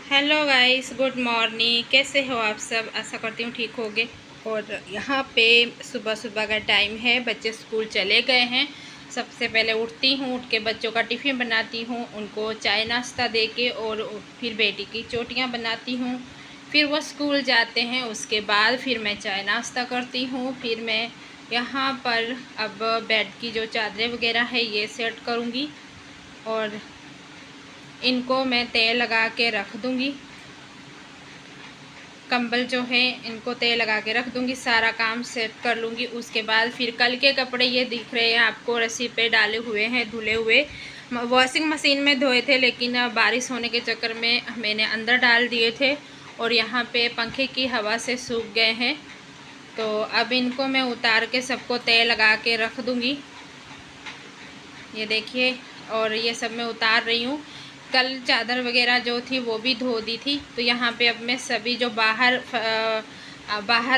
Hello guys, good morning. कैसे हो आप सब? आशा करती हूँ ठीक होगे। और यहाँ पे सुबह सुबह का टाइम है, बच्चे स्कूल चले गए हैं। सबसे पहले उठती हूँ, उठ के बच्चों का टिफ़िन बनाती हूँ, उनको चाय नाश्ता दे के, और फिर बेटी की चोटियाँ बनाती हूँ। फिर वो स्कूल जाते हैं, उसके बाद फिर मैं चाय नाश्ता करती हूँ। फिर मैं यहाँ पर अब बेड की जो चादरें वगैरह है ये सेट करूँगी, और इनको मैं तेल लगा के रख दूँगी। कंबल जो है इनको तेल लगा के रख दूँगी, सारा काम सेट कर लूँगी। उसके बाद फिर कल के कपड़े ये दिख रहे हैं आपको, रस्सी पे डाले हुए हैं, धुले हुए। वॉशिंग मशीन में धोए थे, लेकिन बारिश होने के चक्कर में मैंने अंदर डाल दिए थे और यहाँ पे पंखे की हवा से सूख गए हैं। तो अब इनको मैं उतार के सबको तेल लगा के रख दूँगी। ये देखिए, और ये सब मैं उतार रही हूँ। कल चादर वगैरह जो थी वो भी धो दी थी। तो यहाँ पे अब मैं सभी जो बाहर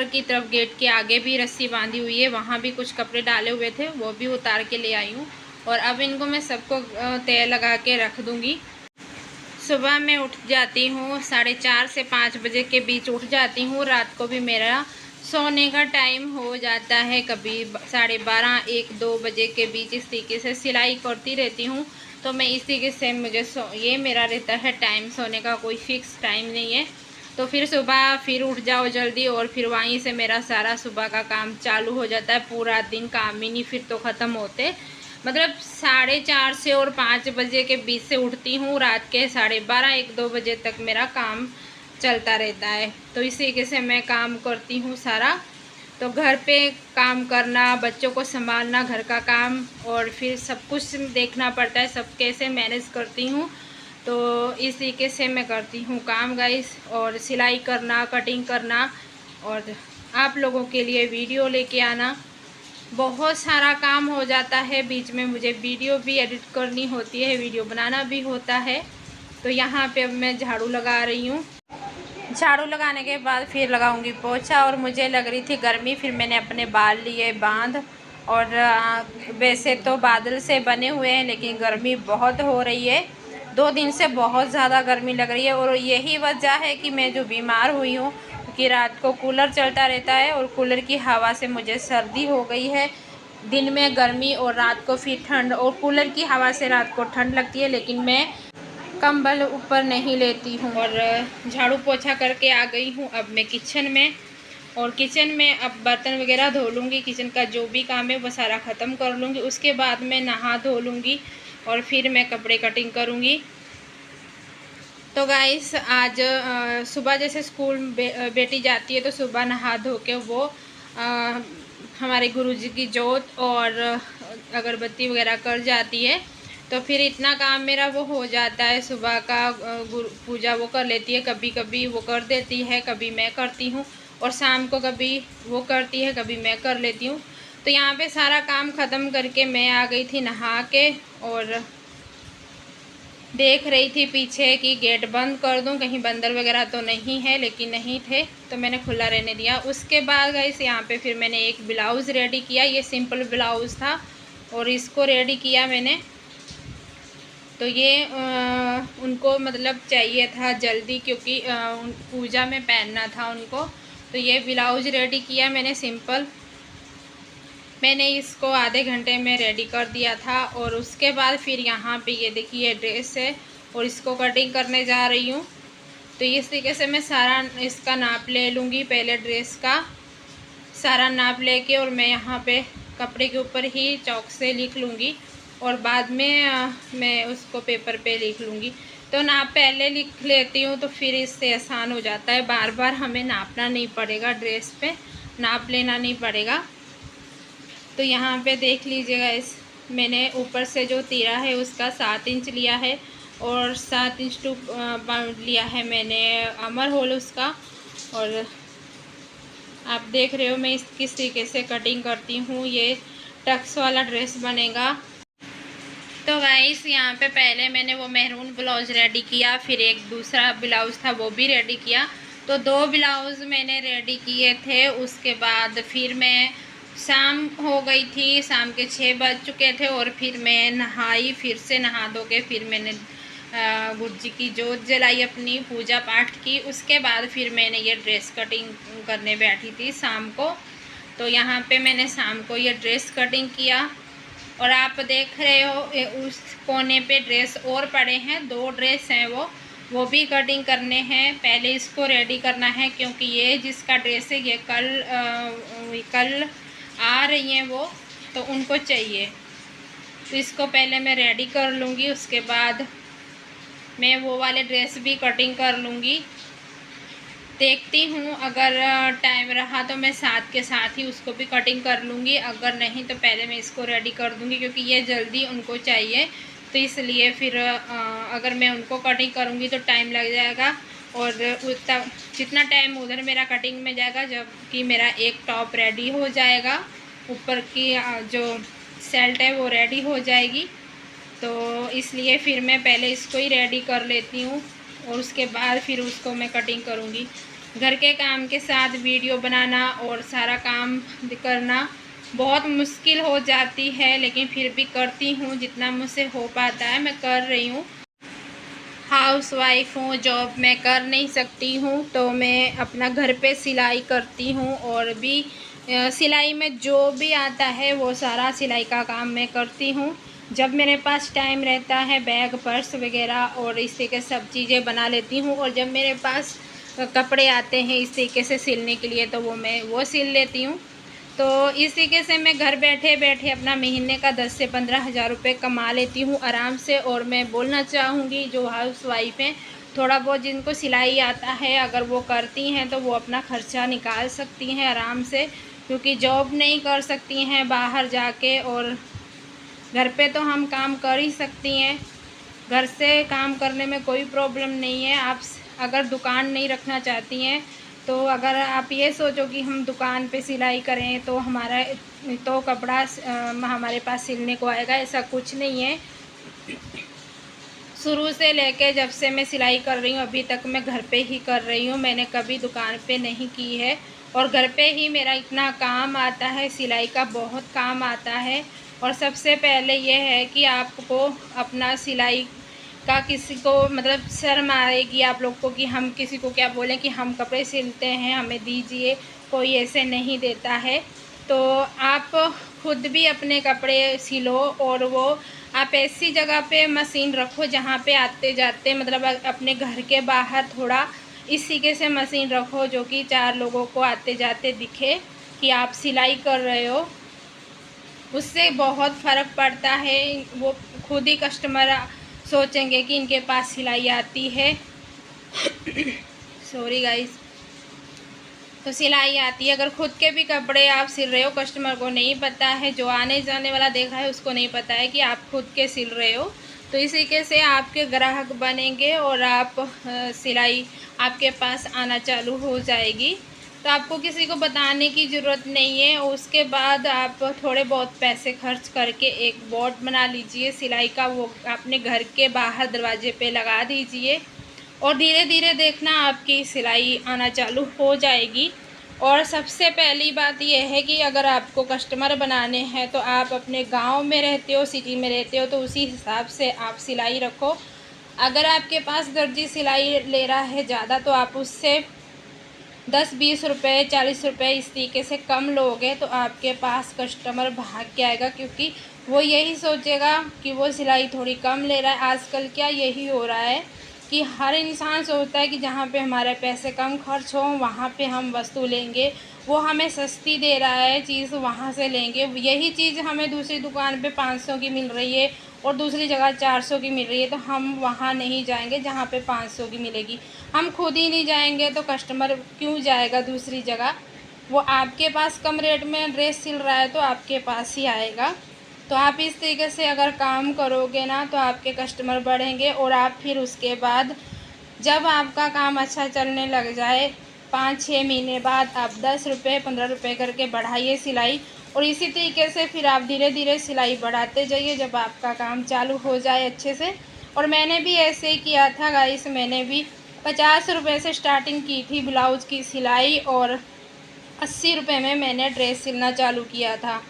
की तरफ गेट के आगे भी रस्सी बांधी हुई है, वहाँ भी कुछ कपड़े डाले हुए थे, वो भी उतार के ले आई हूँ। और अब इनको मैं सबको तेल लगा के रख दूँगी। सुबह मैं उठ जाती हूँ 4:30 से 5 बजे के बीच उठ जाती हूँ। रात को भी मेरा सोने का टाइम हो जाता है, कभी 12:30 1-2 बजे के बीच। इस तरीके से सिलाई करती रहती हूँ। तो मैं इस तरीके से ये मेरा रहता है टाइम, सोने का कोई फिक्स टाइम नहीं है। तो फिर सुबह फिर उठ जाओ जल्दी, और फिर वहीं से मेरा सारा सुबह का काम चालू हो जाता है। पूरा दिन काम ही नहीं फिर तो ख़त्म होते। मतलब 4:30 से और 5 बजे के बीच से उठती हूँ, रात के 12:30 1-2 बजे तक मेरा काम चलता रहता है। तो इसी तरीके से मैं काम करती हूँ सारा। तो घर पे काम करना, बच्चों को संभालना, घर का काम, और फिर सब कुछ देखना पड़ता है, सब कैसे मैनेज करती हूँ। तो इस तरीके से मैं करती हूँ काम गाइस। और सिलाई करना, कटिंग करना, और आप लोगों के लिए वीडियो लेके आना, बहुत सारा काम हो जाता है। बीच में मुझे वीडियो भी एडिट करनी होती है, वीडियो बनाना भी होता है। तो यहाँ पे अब मैं झाड़ू लगा रही हूँ। झाड़ू लगाने के बाद फिर लगाऊंगी पोछा। और मुझे लग रही थी गर्मी, फिर मैंने अपने बाल लिए बांध। और वैसे तो बादल से बने हुए हैं, लेकिन गर्मी बहुत हो रही है। 2 दिन से बहुत ज़्यादा गर्मी लग रही है, और यही वजह है कि मैं जो बीमार हुई हूँ, कि रात को कूलर चलता रहता है और कूलर की हवा से मुझे सर्दी हो गई है। दिन में गर्मी और रात को फिर ठंड, और कूलर की हवा से रात को ठंड लगती है, लेकिन मैं कंबल ऊपर नहीं लेती हूँ। और झाड़ू पोछा करके आ गई हूँ अब मैं किचन में। और किचन में अब बर्तन वगैरह धो लूँगी, किचन का जो भी काम है वो सारा ख़त्म कर लूँगी। उसके बाद मैं नहा धो लूँगी, और फिर मैं कपड़े कटिंग करूँगी। तो गाइस, आज सुबह जैसे स्कूल बेटी जाती है, तो सुबह नहा धो के वो हमारे गुरुजी की जोत और अगरबत्ती वगैरह कर जाती है। तो फिर इतना काम मेरा वो हो जाता है। सुबह का गुरु पूजा वो कर लेती है, कभी कभी वो कर देती है, कभी मैं करती हूँ। और शाम को कभी वो करती है, कभी मैं कर लेती हूँ। तो यहाँ पे सारा काम ख़त्म करके मैं आ गई थी नहा के, और देख रही थी पीछे कि गेट बंद कर दूं, कहीं बंदर वगैरह तो नहीं है, लेकिन नहीं थे, तो मैंने खुला रहने दिया। उसके बाद गाइस यहाँ पे फिर मैंने एक ब्लाउज़ रेडी किया। ये सिंपल ब्लाउज़ था, और इसको रेडी किया मैंने। तो ये उनको मतलब चाहिए था जल्दी, क्योंकि पूजा में पहनना था उनको। तो ये ब्लाउज़ रेडी किया मैंने सिंपल। मैंने इसको आधे घंटे में रेडी कर दिया था। और उसके बाद फिर यहाँ पे ये देखिए ड्रेस है, और इसको कटिंग करने जा रही हूँ। तो इस तरीके से मैं सारा इसका नाप ले लूँगी। पहले ड्रेस का सारा नाप लेके, और मैं यहाँ पे कपड़े के ऊपर ही चौक से लिख लूँगी, और बाद में मैं उसको पेपर पे लिख लूँगी। तो नाप पहले लिख लेती हूँ, तो फिर इससे आसान हो जाता है, बार बार हमें नापना नहीं पड़ेगा, ड्रेस पे नाप लेना नहीं पड़ेगा। तो यहाँ पे देख लीजिएगा, इस मैंने ऊपर से जो तीरा है उसका 7 इंच लिया है, और 7 इंच टू बाउंड लिया है मैंने अमर होल उसका। और आप देख रहे हो मैं किस तरीके से कटिंग करती हूँ। ये टक्स वाला ड्रेस बनेगा। तो गाइस, यहाँ पे पहले मैंने वो मैरून ब्लाउज़ रेडी किया, फिर एक दूसरा ब्लाउज़ था वो भी रेडी किया। तो 2 ब्लाउज़ मैंने रेडी किए थे। उसके बाद फिर मैं शाम हो गई थी, शाम के 6 बज चुके थे, और फिर मैं नहाई, फिर से नहा धो के फिर मैंने गुरु जी की जोत जलाई, अपनी पूजा पाठ की। उसके बाद फिर मैंने ये ड्रेस कटिंग करने बैठी थी शाम को। तो यहाँ पे मैंने शाम को ये ड्रेस कटिंग किया और आप देख रहे हो उस कोने पे ड्रेस और पड़े हैं, 2 ड्रेस हैं वो भी कटिंग करने हैं। पहले इसको रेडी करना है क्योंकि ये जिसका ड्रेस है ये कल आ रही हैं वो, तो उनको चाहिए। तो इसको पहले मैं रेडी कर लूँगी, उसके बाद मैं वो वाले ड्रेस भी कटिंग कर लूँगी। देखती हूँ, अगर टाइम रहा तो मैं साथ के साथ ही उसको भी कटिंग कर लूँगी, अगर नहीं तो पहले मैं इसको रेडी कर दूँगी क्योंकि ये जल्दी उनको चाहिए। तो इसलिए फिर अगर मैं उनको कटिंग करूँगी तो टाइम लग जाएगा और जितना टाइम उधर मेरा कटिंग में जाएगा, जबकि मेरा एक टॉप रेडी हो जाएगा, ऊपर की जो सेल्ट है वो रेडी हो जाएगी। तो इसलिए फिर मैं पहले इसको ही रेडी कर लेती हूँ और उसके बाद फिर उसको मैं कटिंग करूँगी। घर के काम के साथ वीडियो बनाना और सारा काम करना बहुत मुश्किल हो जाती है, लेकिन फिर भी करती हूँ, जितना मुझसे हो पाता है मैं कर रही हूँ। हाउस वाइफ हूँ, जॉब मैं कर नहीं सकती हूँ, तो मैं अपना घर पे सिलाई करती हूँ और भी सिलाई में जो भी आता है वो सारा सिलाई का काम मैं करती हूँ। जब मेरे पास टाइम रहता है बैग पर्स वगैरह और इस तरीके से सब चीज़ें बना लेती हूँ, और जब मेरे पास कपड़े आते हैं इस तरीके से सिलने के लिए तो मैं वो सिल लेती हूँ। तो इस तरीके से मैं घर बैठे बैठे अपना महीने का 10 से 15 हज़ार रुपये कमा लेती हूँ आराम से। और मैं बोलना चाहूँगी जो हाउस वाइफ हैं, थोड़ा बहुत जिनको सिलाई आता है अगर वो करती हैं तो वो अपना ख़र्चा निकाल सकती हैं आराम से, क्योंकि जॉब नहीं कर सकती हैं बाहर जाके, और घर पे तो हम काम कर ही सकती हैं। घर से काम करने में कोई प्रॉब्लम नहीं है। आप अगर दुकान नहीं रखना चाहती हैं तो अगर आप ये सोचो कि हम दुकान पे सिलाई करें तो हमारा तो कपड़ा हमारे पास सिलने को आएगा, ऐसा कुछ नहीं है। शुरू से लेके जब से मैं सिलाई कर रही हूँ अभी तक मैं घर पे ही कर रही हूँ, मैंने कभी दुकान पे नहीं की है। और घर पे ही मेरा इतना काम आता है, सिलाई का बहुत काम आता है। और सबसे पहले ये है कि आपको अपना सिलाई का किसी को मतलब शर्म आएगी आप लोग को कि हम किसी को क्या बोलें कि हम कपड़े सिलते हैं हमें दीजिए, कोई ऐसे नहीं देता है। तो आप खुद भी अपने कपड़े सिलो और वो आप ऐसी जगह पे मशीन रखो जहाँ पे आते जाते मतलब अपने घर के बाहर थोड़ा इस तरीके से मशीन रखो जो कि 4 लोगों को आते जाते दिखे कि आप सिलाई कर रहे हो। उससे बहुत फ़र्क पड़ता है, वो खुद ही कस्टमर सोचेंगे कि इनके पास सिलाई आती है। Sorry guys. तो सिलाई आती है, अगर खुद के भी कपड़े आप सिल रहे हो, कस्टमर को नहीं पता है, जो आने जाने वाला देखा है उसको नहीं पता है कि आप खुद के सिल रहे हो, तो इसी तरीके से आपके ग्राहक बनेंगे और आप सिलाई आपके पास आना चालू हो जाएगी। तो आपको किसी को बताने की ज़रूरत नहीं है। उसके बाद आप थोड़े बहुत पैसे खर्च करके एक बोर्ड बना लीजिए सिलाई का, वो अपने घर के बाहर दरवाजे पे लगा दीजिए और धीरे धीरे देखना आपकी सिलाई आना चालू हो जाएगी। और सबसे पहली बात यह है कि अगर आपको कस्टमर बनाने हैं तो आप अपने गांव में रहते हो, सिटी में रहते हो, तो उसी हिसाब से आप सिलाई रखो। अगर आपके पास दर्जी सिलाई ले रहा है ज़्यादा तो आप उससे 10-20 रुपये 40 रुपये इस तरीके से कम लोगे तो आपके पास कस्टमर भाग के आएगा, क्योंकि वो यही सोचेगा कि वो सिलाई थोड़ी कम ले रहा है। आजकल क्या यही हो रहा है कि हर इंसान सोचता है कि जहाँ पे हमारे पैसे कम खर्च हों वहाँ पे हम वस्तु लेंगे, वो हमें सस्ती दे रहा है चीज़ वहाँ से लेंगे। यही चीज़ हमें दूसरी दुकान पे 500 की मिल रही है और दूसरी जगह 400 की मिल रही है, तो हम वहाँ नहीं जाएंगे जहाँ पे 500 की मिलेगी। हम खुद ही नहीं जाएंगे तो कस्टमर क्यों जाएगा दूसरी जगह। वो आपके पास कम रेट में ड्रेस सिल रहा है तो आपके पास ही आएगा। तो आप इस तरीके से अगर काम करोगे ना तो आपके कस्टमर बढ़ेंगे और आप फिर उसके बाद जब आपका काम अच्छा चलने लग जाए 5-6 महीने बाद आप 10 रुपये 15 रुपये करके बढ़ाइए सिलाई, और इसी तरीके से फिर आप धीरे धीरे सिलाई बढ़ाते जाइए जब आपका काम चालू हो जाए अच्छे से। और मैंने भी ऐसे ही किया था गाइस, मैंने भी 50 रुपये से स्टार्टिंग की थी ब्लाउज़ की सिलाई और 80 रुपये में मैंने ड्रेस सिलना चालू किया था।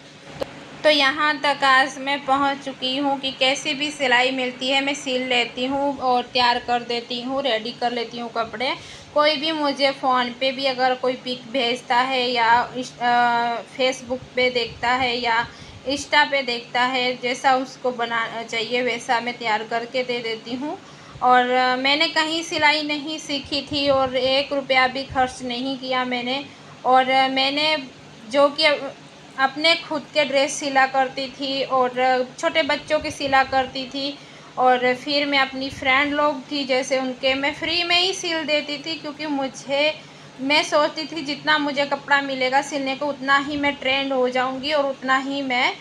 तो यहाँ तक आज मैं पहुँच चुकी हूँ कि कैसी भी सिलाई मिलती है मैं सिल लेती हूँ और तैयार कर देती हूँ, रेडी कर लेती हूँ कपड़े। कोई भी मुझे फ़ोन पे भी अगर कोई पिक भेजता है या फेसबुक पे देखता है या इंस्टा पे देखता है, जैसा उसको बनाना चाहिए वैसा मैं तैयार करके दे देती हूँ। और मैंने कहीं सिलाई नहीं सीखी थी और 1 रुपया भी खर्च नहीं किया मैंने। और मैंने जो कि अपने खुद के ड्रेस सिला करती थी और छोटे बच्चों की सिला करती थी। और फिर मैं अपनी फ्रेंड लोग थी जैसे उनके मैं फ्री में ही सिल देती थी, क्योंकि मैं सोचती थी जितना मुझे कपड़ा मिलेगा सिलने को उतना ही मैं ट्रेंड हो जाऊंगी और उतना ही मैं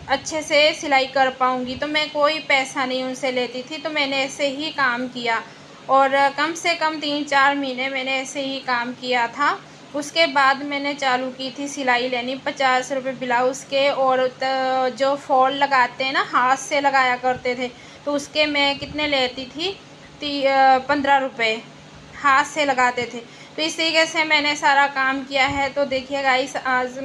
अच्छे से सिलाई कर पाऊंगी। तो मैं कोई पैसा नहीं उनसे लेती थी, तो मैंने ऐसे ही काम किया और कम से कम 3-4 महीने मैंने ऐसे ही काम किया था। उसके बाद मैंने चालू की थी सिलाई लेनी 50 रुपये ब्लाउज़ के। और जो फॉल लगाते हैं ना, हाथ से लगाया करते थे, तो उसके मैं कितने लेती थी 15 रुपये हाथ से लगाते थे। तो इस तरीके से मैंने सारा काम किया है। तो देखिए गाइस, आज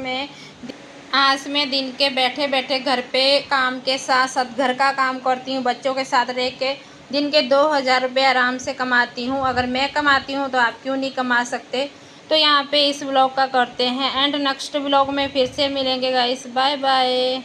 मैं दिन के बैठे बैठे घर पे काम के साथ साथ घर का काम करती हूँ, बच्चों के साथ रह के दिन के 2000 रुपये आराम से कमाती हूँ। अगर मैं कमाती हूँ तो आप क्यों नहीं कमा सकते। तो यहाँ पे इस व्लॉग का करते हैं एंड नेक्स्ट व्लॉग में फिर से मिलेंगे गाइस, बाय बाय।